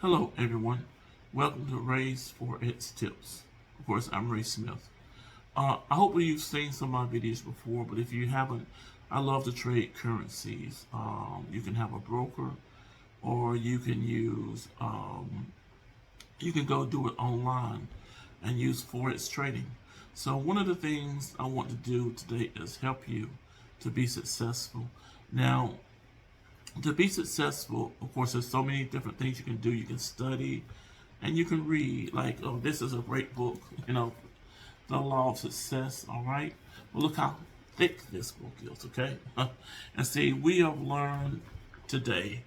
Hello, everyone. Welcome to Ray's Forex Tips. Of course, I'm Ray Smith. I hope you've seen some of my videos before, but if you haven't, I love to trade currencies. You can have a broker, or you can go do it online and use Forex trading. So one of the things I want to do today is help you to be successful. Now, to be successful, of course, there's so many different things you can do. You can study and you can read. Like, oh, this is a great book, The Law of Success, all right? Well, look how thick this book is, okay? And see, we have learned today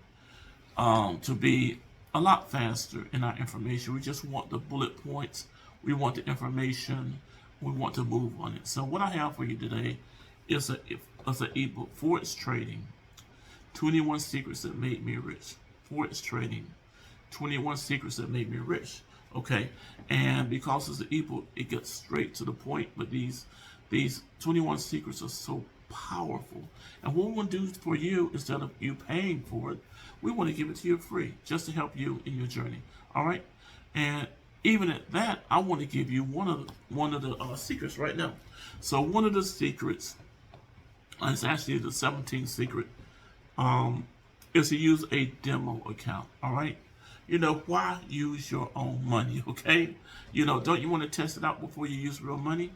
to be a lot faster in our information. We just want the bullet points. We want the information. We want to move on it. So what I have for you today is an ebook, Forex Trading. 21 Secrets That Made Me Rich. Forex Trading. 21 Secrets That Made Me Rich. Okay, and because it's an ebook, it gets straight to the point. But these 21 secrets are so powerful. And what we want to do for you, instead of you paying for it, we want to give it to you free, just to help you in your journey. All right, and even at that, I want to give you one of the secrets right now. So one of the secrets, it's actually the 17th secret, is to use a demo account. All right. Why use your own money? Okay. Don't you want to test it out before you use real money?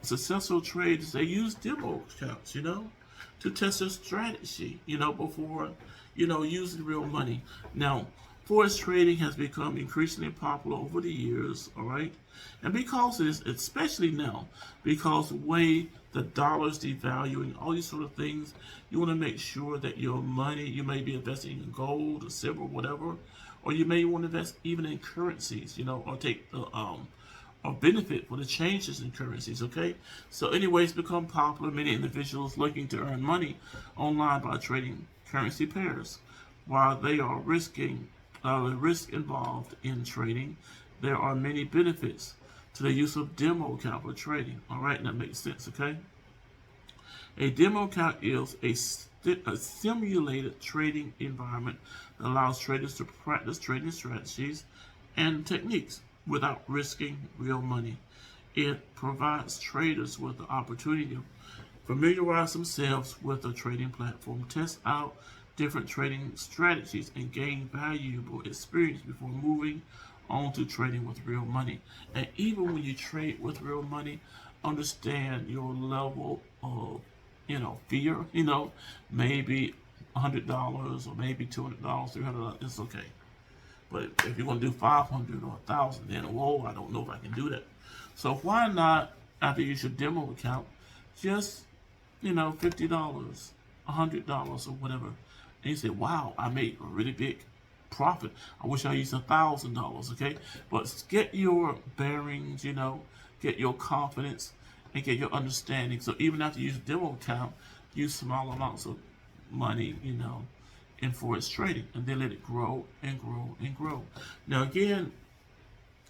Successful traders, they use demo accounts, to test their strategy, before, using real money. Now, Forex trading has become increasingly popular over the years, all right? And because it is, especially now, because the way the dollar is devaluing, all these sort of things, you want to make sure that your money, you may be investing in gold or silver, whatever, or you may want to invest even in currencies, or take the or benefit for the changes in currencies, okay? So anyway, it's become popular. Many individuals looking to earn money online by trading currency pairs. While they are risking the risk involved in trading, there are many benefits to the use of demo account for trading. All right, that makes sense, okay? A demo account is a simulated trading environment that allows traders to practice trading strategies and techniques without risking real money. It provides traders with the opportunity to familiarize themselves with the trading platform, test out different trading strategies, and gain valuable experience before moving on to trading with real money. And even when you trade with real money, understand your level of, fear. Maybe $100 or maybe $200, $300. It's okay. But if you're going to do 500 or 1,000, then whoa, I don't know if I can do that. So why not, after you use your demo account, just $50, $100 or whatever, and you say, wow, I made a really big profit. I wish I used $1,000. Okay, but get your bearings, get your confidence and get your understanding. So even after you use a demo account, use small amounts of money, in Forex trading, and then let it grow and grow and grow. Now again,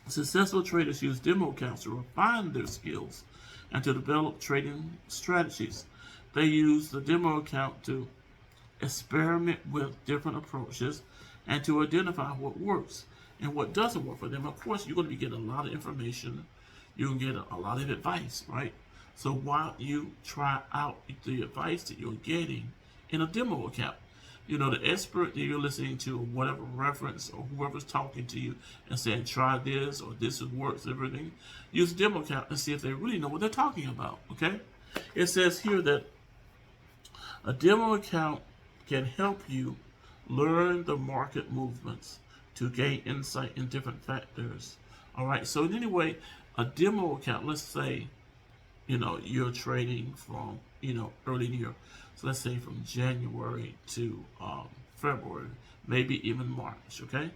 successful traders use demo accounts to refine their skills and to develop trading strategies. They use the demo account to experiment with different approaches and to identify what works and what doesn't work for them. Of course, you're going to be getting a lot of information. You can get a lot of advice, right? So why don't you try out the advice that you're getting in a demo account? The expert that you're listening to, or whatever reference, or whoever's talking to you and saying, try this, or this works, everything, use a demo account and see if they really know what they're talking about, okay? It says here that a demo account can help you learn the market movements to gain insight in different factors. All right, so anyway, a demo account, let's say, you're trading from, early in the year. So let's say from January to February, maybe even March, okay?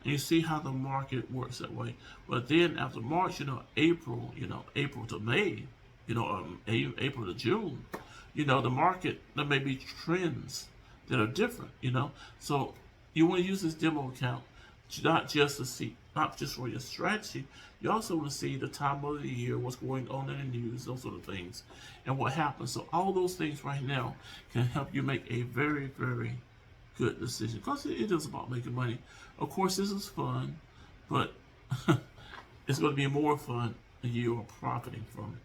And you see how the market works that way. But then after March, April, April to May, April to June, the market, there may be trends that are different, So you want to use this demo account not just for your strategy. You also want to see the time of the year, what's going on in the news, those sort of things, and what happens. So all those things right now can help you make a very, very good decision, because it is about making money. Of course, this is fun, but it's going to be more fun and you are profiting from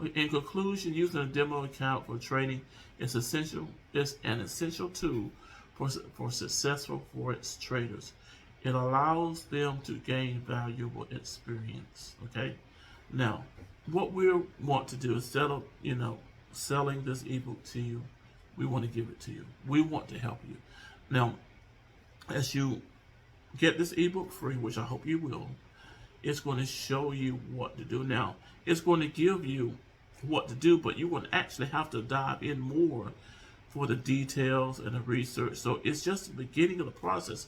it. In conclusion, using a demo account for trading is essential. It's an essential tool for successful forex traders. It allows them to gain valuable experience. Okay, now what we want to do instead of selling this ebook to you, we want to give it to you. We want to help you. Now, as you get this ebook free, which I hope you will, it's going to show you what to do. Now, it's going to give you what to do, but you will actually have to dive in more for the details and the research. So it's just the beginning of the process.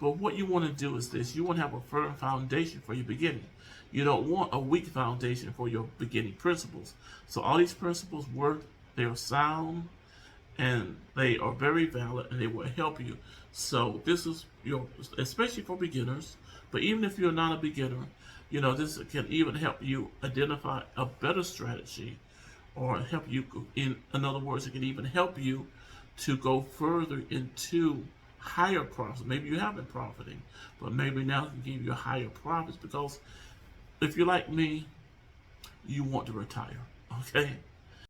But what you want to do is this: you want to have a firm foundation for your beginning. You don't want a weak foundation for your beginning principles. So all these principles work, they're sound, and they are very valid, and they will help you. So this is especially for beginners, but even if you're not a beginner, this can even help you identify a better strategy, or help you in other words, it can even help you to go further into higher profits. Maybe you have been profiting, but maybe now it can give you higher profits, because if you're like me, you want to retire. Okay?